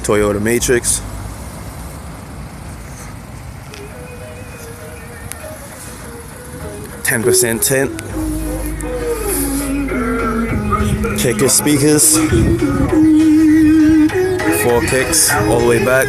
Toyota Matrix. %10 tint. Check your speakers. 4 kicks all the way back.